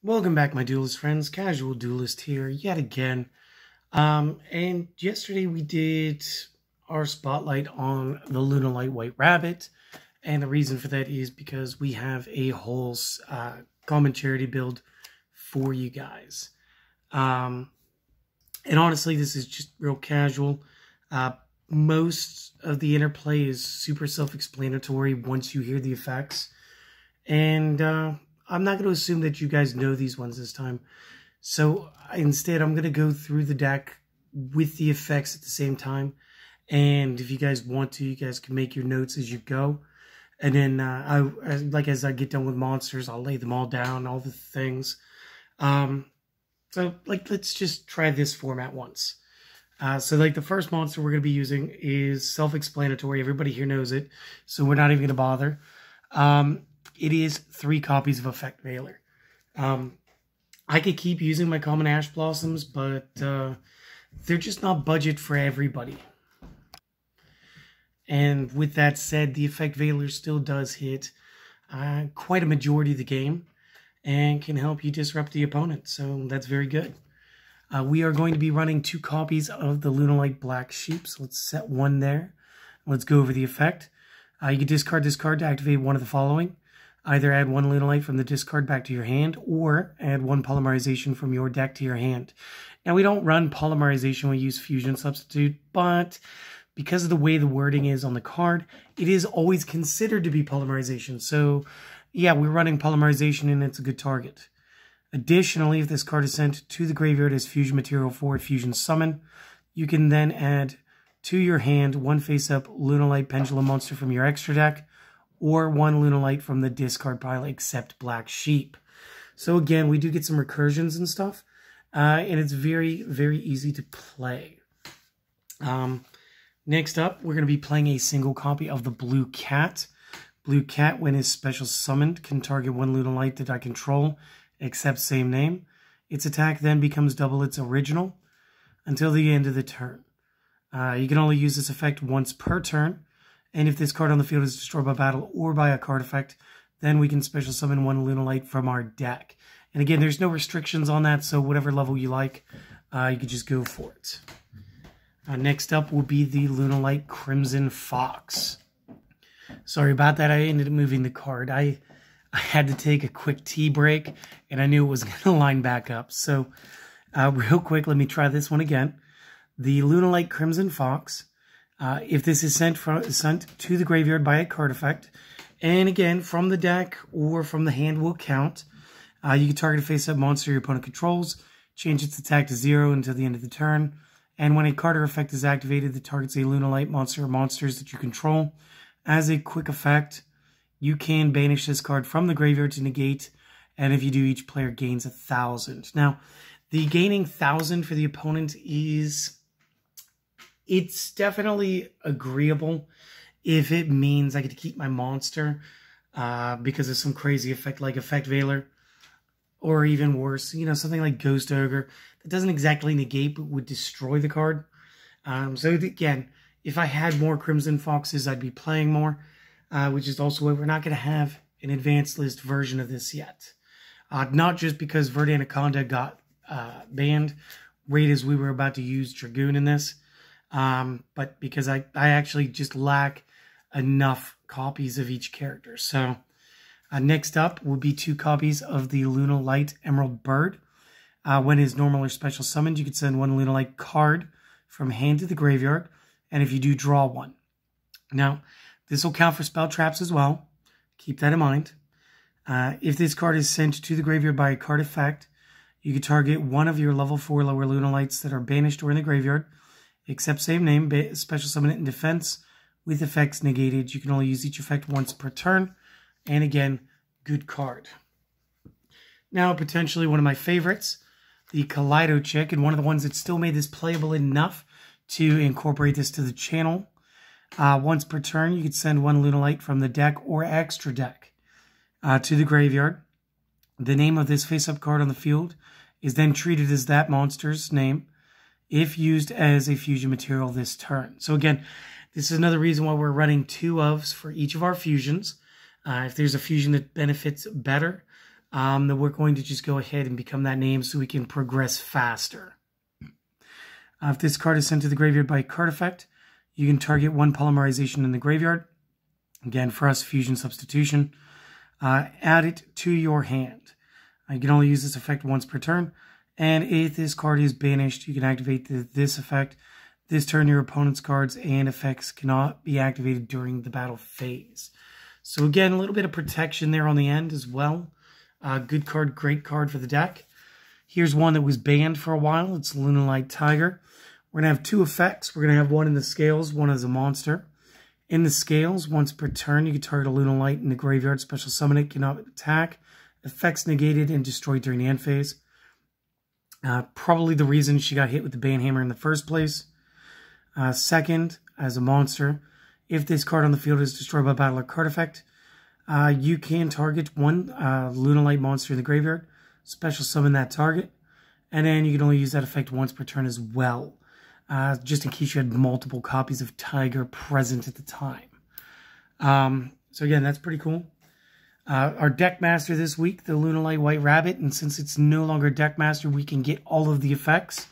Welcome back, my duelist friends. Casual Duelist here yet again. And yesterday we did our spotlight on the Lunalight White Rabbit. And the reason for that is because we have a whole common charity build for you guys. And honestly, this is just real casual. Most of the interplay is super self-explanatory once you hear the effects. And I'm not going to assume that you guys know these ones this time. So instead, I'm going to go through the deck with the effects at the same time. And if you guys want to, you guys can make your notes as you go. And then, as I get done with monsters, I'll lay them all down, all the things. Let's just try this format once. The first monster we're going to be using is self-explanatory. Everybody here knows it, so we're not even going to bother. It is 3 copies of Effect Veiler. I could keep using my common Ash Blossoms, but they're just not budget for everybody. And with that said, the Effect Veiler still does hit quite a majority of the game and can help you disrupt the opponent, so that's very good. We are going to be running 2 copies of the Lunalight Black Sheep, so let's set one there. Let's go over the effect. You can discard this card to activate one of the following. Either add 1 Lunalight from the discard back to your hand, or add 1 polymerization from your deck to your hand. Now, we don't run polymerization, we use fusion substitute, but because of the way the wording is on the card, it is always considered to be polymerization. So, yeah, we're running polymerization and it's a good target. Additionally, if this card is sent to the graveyard as fusion material for a fusion summon, you can then add to your hand 1 face-up Lunalight Pendulum monster from your extra deck, or 1 Lunalight from the discard pile except Black Sheep. So again, we do get some recursions and stuff, and it's very, very easy to play. Next up, we're going to be playing a single copy of the Blue Cat. Blue Cat, when is special summoned, can target 1 Lunalight that I control, except same name. Its attack then becomes double its original until the end of the turn. You can only use this effect once per turn. And if this card on the field is destroyed by battle or by a card effect, then we can special summon 1 Lunalight from our deck. And again, there's no restrictions on that, so whatever level you like, you can just go for it. Next up will be the Lunalight Crimson Fox. Sorry about that, I ended up moving the card. I had to take a quick tea break, and I knew it was going to line back up. So, real quick, let me try this one again. The Lunalight Crimson Fox. If this is sent to the graveyard by a card effect, and again, from the deck or from the hand will count, you can target a face-up monster your opponent controls, change its attack to 0 until the end of the turn, and when a card or effect is activated that targets a Lunalight monster or monsters that you control, as a quick effect, you can banish this card from the graveyard to negate, and if you do, each player gains 1,000. Now, the gaining 1,000 for the opponent it's definitely agreeable if it means I get to keep my monster because of some crazy effect like Effect Veiler, or even worse, something like Ghost Ogre that doesn't exactly negate but would destroy the card. So again, if I had more Crimson Foxes, I'd be playing more, which is also why we're not going to have an advanced list version of this yet. Not just because Verde Anaconda got banned right as we were about to use Dragoon in this, but because I actually just lack enough copies of each character. So next up will be 2 copies of the Lunalight Emerald Bird. When is normal or special summoned, you can send 1 Lunalight card from hand to the graveyard, and if you do, draw 1. Now, this will count for spell traps as well. Keep that in mind. If this card is sent to the graveyard by a card effect, you can target 1 of your level 4 lower Lunalights that are banished or in the graveyard, except same name, special summon it in defense, with effects negated. You can only use each effect once per turn, and again, good card. Now, potentially one of my favorites, the Kaleido Chick, and one of the ones that still made this playable enough to incorporate this to the channel. Once per turn, you could send 1 Lunalight from the deck or extra deck to the graveyard. The name of this face-up card on the field is then treated as that monster's name if used as a fusion material this turn. So again, this is another reason why we're running 2 ofs for each of our fusions. If there's a fusion that benefits better, that we're going to just go ahead and become that name so we can progress faster. If this card is sent to the graveyard by a card effect, you can target one polymerization in the graveyard. Again, for us, fusion substitution. Add it to your hand. You can only use this effect once per turn. And if this card is banished, you can activate this effect. This turn, your opponent's cards and effects cannot be activated during the battle phase. So again, a little bit of protection there on the end as well. Good card, great card for the deck. Here's one that was banned for a while. It's Lunalite Tiger. We're going to have two effects. We're going to have one in the scales, one as a monster. In the scales, once per turn, you can target a Lunalight in the graveyard, special summon it, cannot attack. Effects negated and destroyed during the end phase. Probably the reason she got hit with the ban hammer in the first place. Second, as a monster, if this card on the field is destroyed by battle or card effect, you can target one Lunalight monster in the graveyard, special summon that target, and then you can only use that effect once per turn as well, just in case you had multiple copies of Tiger present at the time. So again, that's pretty cool. Our deck master this week, the Lunalite White Rabbit, and since it's no longer deck master, we can get all of the effects.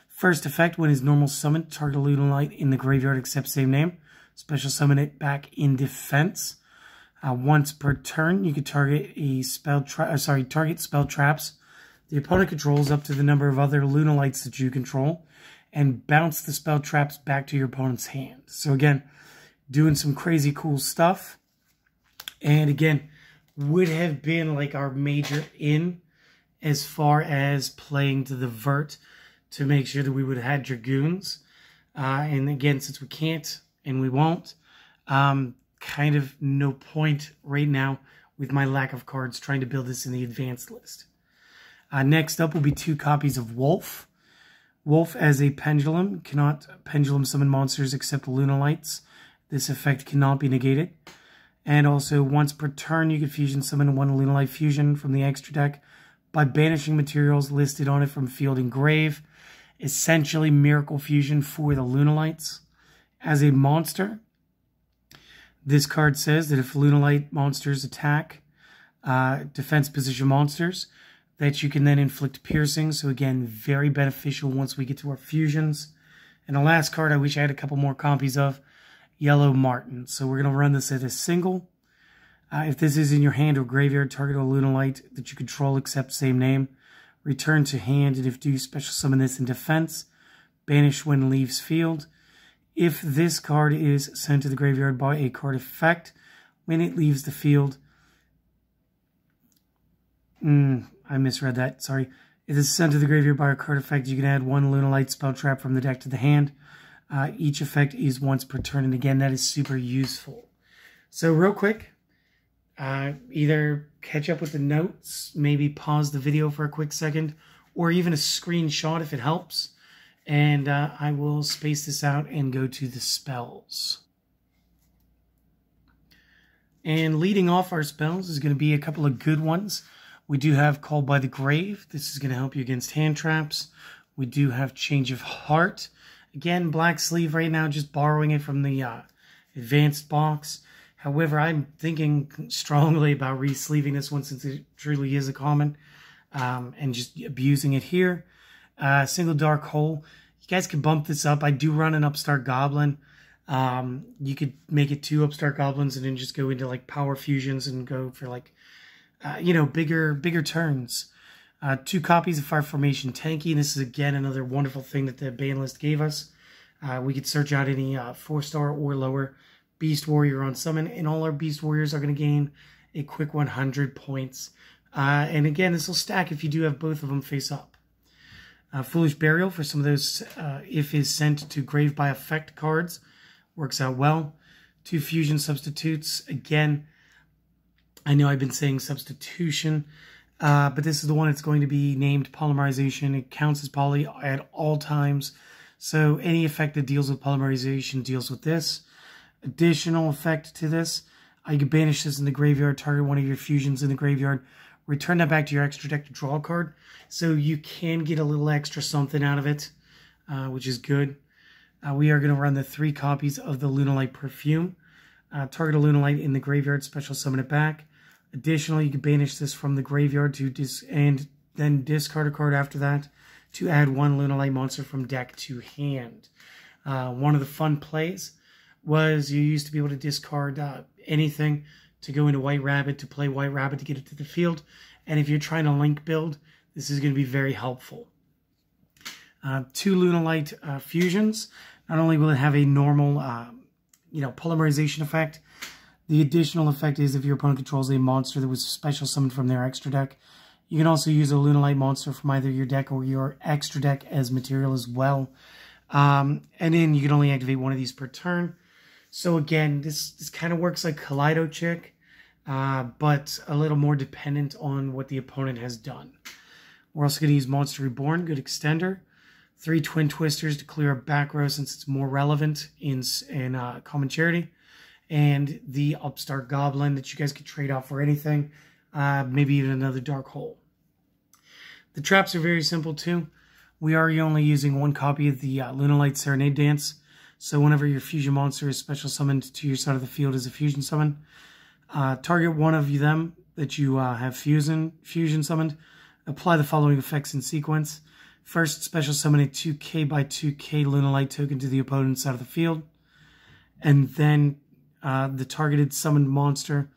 First effect, when his normal summon, target a Lunalight in the graveyard except same name. Special summon it back in defense. Once per turn, you can target a target spell traps the opponent controls up to the number of other Lunalights that you control, and bounce the spell traps back to your opponent's hand. So again, doing some crazy cool stuff. And again, would have been like our major in as far as playing to the vert to make sure that we would have had Dragoons. And again, since we can't and we won't, kind of no point right now with my lack of cards trying to build this in the advanced list. Next up will be two copies of Wolf. Wolf as a pendulum cannot pendulum summon monsters except Lunalights. This effect cannot be negated. And also, once per turn, you can fusion summon one Lunalight fusion from the extra deck by banishing materials listed on it from field and grave. Essentially, miracle fusion for the Lunalights. As a monster, this card says that if Lunalight monsters attack defense position monsters, that you can then inflict piercing. So again, very beneficial once we get to our fusions. And the last card I wish I had a couple more copies of, Yellow Martin. So we're going to run this as a single. If this is in your hand or graveyard, target a Lunalight that you control except same name. Return to hand, and if do special summon this in defense. Banish when leaves field. If this card is sent to the graveyard by a card effect, when it leaves the field... I misread that, sorry. If it's sent to the graveyard by a card effect, you can add one Lunalight spell trap from the deck to the hand. Each effect is once per turn, and again, that is super useful. So real quick, either catch up with the notes, maybe pause the video for a quick second, or even a screenshot if it helps. And I will space this out and go to the spells. And leading off our spells is going to be a couple of good ones. We do have Called by the Grave. This is going to help you against hand traps. We do have Change of Heart. Again, black sleeve right now, just borrowing it from the advanced box. However, I'm thinking strongly about re-sleeving this one since it truly is a common. And just abusing it here. Single Dark Hole. You guys can bump this up. I do run an Upstart Goblin. You could make it 2 Upstart Goblins and then just go into like power fusions and go for like, bigger turns. 2 copies of Fire Formation Tanky. And this is again another wonderful thing that the ban list gave us. We could search out any 4-star or lower Beast Warrior on summon, and all our Beast Warriors are going to gain a quick 100 points. And again, this will stack if you do have both of them face up. Foolish Burial for some of those if is sent to grave by effect cards. Works out well. 2 fusion substitutes. Again, I know I've been saying substitution, but this is the one that's going to be named polymerization. It counts as poly at all times. So any effect that deals with polymerization deals with this. Additional effect to this, you can banish this in the graveyard, target one of your fusions in the graveyard, return that back to your extra deck to draw a card. So you can get a little extra something out of it, which is good. We are going to run the 3 copies of the Lunalite Perfume. Target a Lunalight in the graveyard, special summon it back. Additionally, you can banish this from the graveyard and then discard a card after that to add one Lunalight monster from deck to hand. One of the fun plays was you used to be able to discard anything to go into White Rabbit, to play White Rabbit to get it to the field. And if you're trying to link build, this is going to be very helpful. 2 Lunalight fusions. Not only will it have a normal polymerization effect, the additional effect is if your opponent controls a monster that was special summoned from their extra deck, you can also use a Lunalight monster from either your deck or your extra deck as material as well. And then you can only activate one of these per turn. So again, this kind of works like Kaleido Chick, but a little more dependent on what the opponent has done. We're also going to use Monster Reborn, good extender. 3 Twin Twisters to clear up back row since it's more relevant in Common Charity. And the Upstart Goblin that you guys could trade off for anything, maybe even another Dark Hole. The traps are very simple too. We are only using 1 copy of the Lunalite Serenade Dance. So whenever your fusion monster is special summoned to your side of the field as a fusion summon, target one of them that you have fusion summoned. Apply the following effects in sequence. First, special summon a 2k by 2k Lunalight token to the opponent's side of the field. And then the targeted summoned monster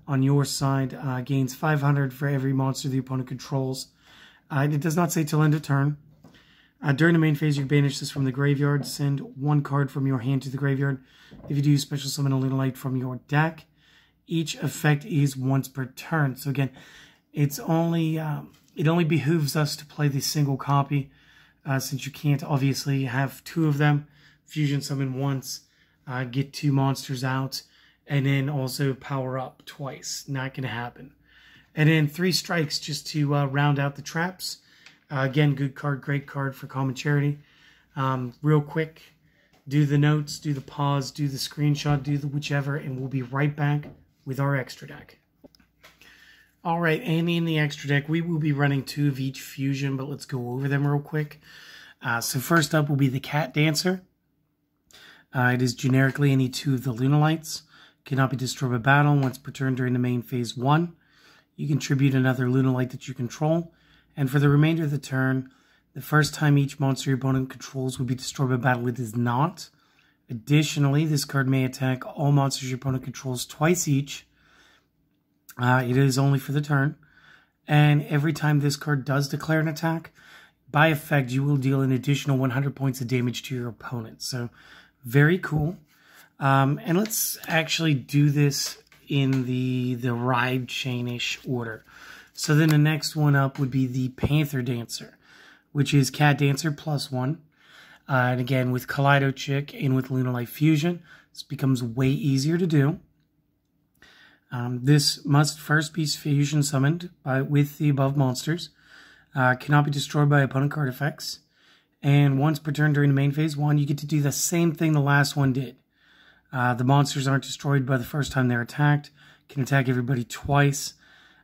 on your side gains 500 for every monster the opponent controls. It does not say till end of turn. During the main phase, you banish this from the graveyard. Send 1 card from your hand to the graveyard. If you do, special summon a Lunalight from your deck. Each effect is once per turn. So again, it only behooves us to play the single copy, since you can't obviously have 2 of them. Fusion summon once, get 2 monsters out, and then also power up twice. Not going to happen. And then 3 strikes just to round out the traps. Again, good card, great card for Common Charity. Real quick, do the notes, do the pause, do the screenshot, do the whichever, and we'll be right back with our extra deck. All right, and in the extra deck, we will be running 2 of each fusion, but let's go over them real quick. So first up will be the Cat Dancer. It is generically any 2 of the Lunalights. Cannot be destroyed by battle once per turn during the main phase 1. You contribute another Lunalight that you control. And for the remainder of the turn, the first time each monster your opponent controls would be destroyed by battle, it is not. Additionally, this card may attack all monsters your opponent controls twice each. It is only for the turn. And every time this card does declare an attack, by effect, you will deal an additional 100 points of damage to your opponent. So, very cool. And let's actually do this in the ride chain-ish order. So then the next one up would be the Panther Dancer, which is Cat Dancer +1. And again, with Kaleido Chick and with Lunalight Fusion, this becomes way easier to do. This must first be fusion summoned with the above monsters. Cannot be destroyed by opponent card effects. And once per turn during the main phase 1, you get to do the same thing the last one did. The monsters aren't destroyed by the first time they're attacked. Can attack everybody twice.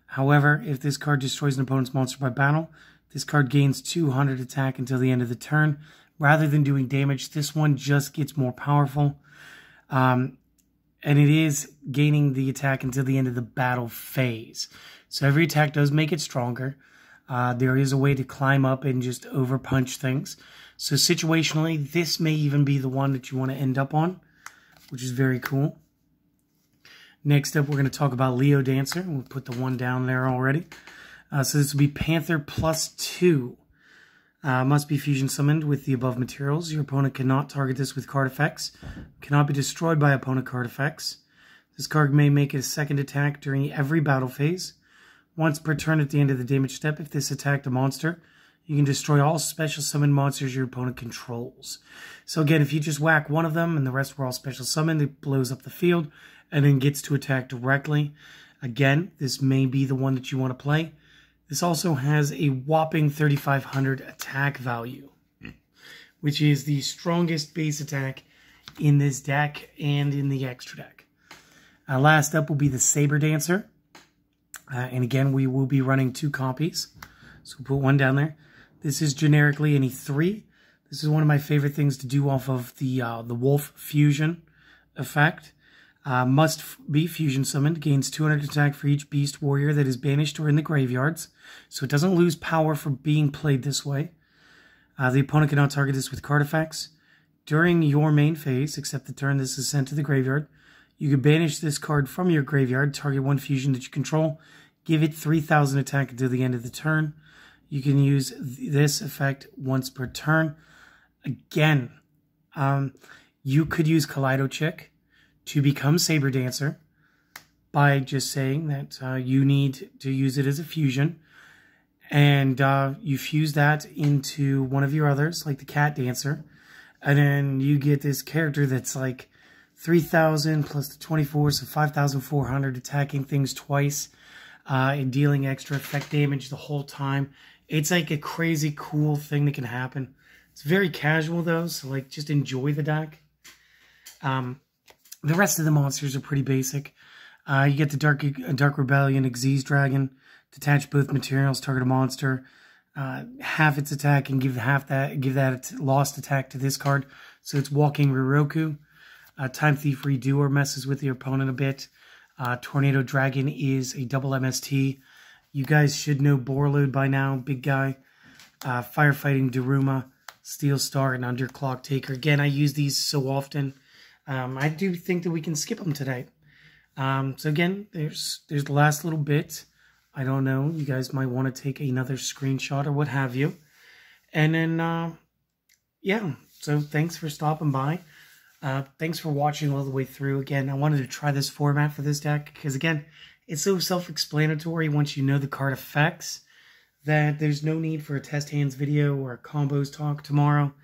However, if this card destroys an opponent's monster by battle, this card gains 200 attack until the end of the turn. Rather than doing damage, this one just gets more powerful. And it is gaining the attack until the end of the battle phase. So every attack does make it stronger. There is a way to climb up and just overpunch things. So situationally, this may even be the one that you want to end up on, which is very cool. Next up, we're going to talk about Leo Dancer. We'll put the 1 down there already. So this will be Panther +2. Must be fusion summoned with the above materials. Your opponent cannot target this with card effects. Cannot be destroyed by opponent card effects. This card may make a second attack during every battle phase. Once per turn at the end of the damage step, if this attacked a monster, you can destroy all special summoned monsters your opponent controls. So again, if you just whack one of them and the rest were all special summoned, it blows up the field and then gets to attack directly. Again, this may be the one that you want to play. This also has a whopping 3,500 attack value, which is the strongest base attack in this deck and in the extra deck. Last up will be the Saber Dancer. And again, we will be running 2 copies. So we'll put 1 down there. This is generically any 3. This is one of my favorite things to do off of the Wolf Fusion effect. Must be fusion summoned. Gains 200 attack for each beast warrior that is banished or in the graveyards. So it doesn't lose power for being played this way. The opponent cannot target this with card effects. During your main phase, except the turn this is sent to the graveyard, you can banish this card from your graveyard, target one fusion that you control, give it 3,000 attack until the end of the turn. You can use this effect once per turn. Again, you could use Kaleido Chick to become Saber Dancer by just saying that you need to use it as a fusion. And you fuse that into one of your others, like the Cat Dancer. And then you get this character that's like 3,000 plus the 24, so 5,400, attacking things twice and dealing extra effect damage the whole time. It's like a crazy cool thing that can happen. It's very casual though, so like just enjoy the deck. The rest of the monsters are pretty basic. You get the Dark Rebellion Xyz Dragon. Detach both materials, target a monster, half its attack, and give that lost attack to this card. So it's Walking Riroku. Time Thief Redoer messes with your opponent a bit. Tornado Dragon is a double MST. You guys should know Borload by now, big guy. Firefighting Daruma, Steel Star, and Underclock Taker. Again, I use these so often. I do think that we can skip them today. So again, there's the last little bit. I don't know. You guys might want to take another screenshot or what have you. And then, yeah. So thanks for stopping by. Thanks for watching all the way through. Again, I wanted to try this format for this deck because, again, it's so self-explanatory once you know the card effects that there's no need for a test hands video or a combos talk tomorrow.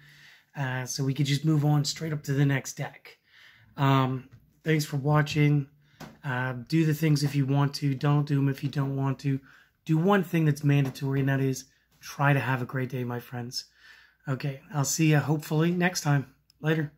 So we could just move on straight up to the next deck. Thanks for watching. Do the things if you want to. Don't do them if you don't want to. Do one thing that's mandatory, and that is try to have a great day, my friends. Okay, I'll see you hopefully next time. Later.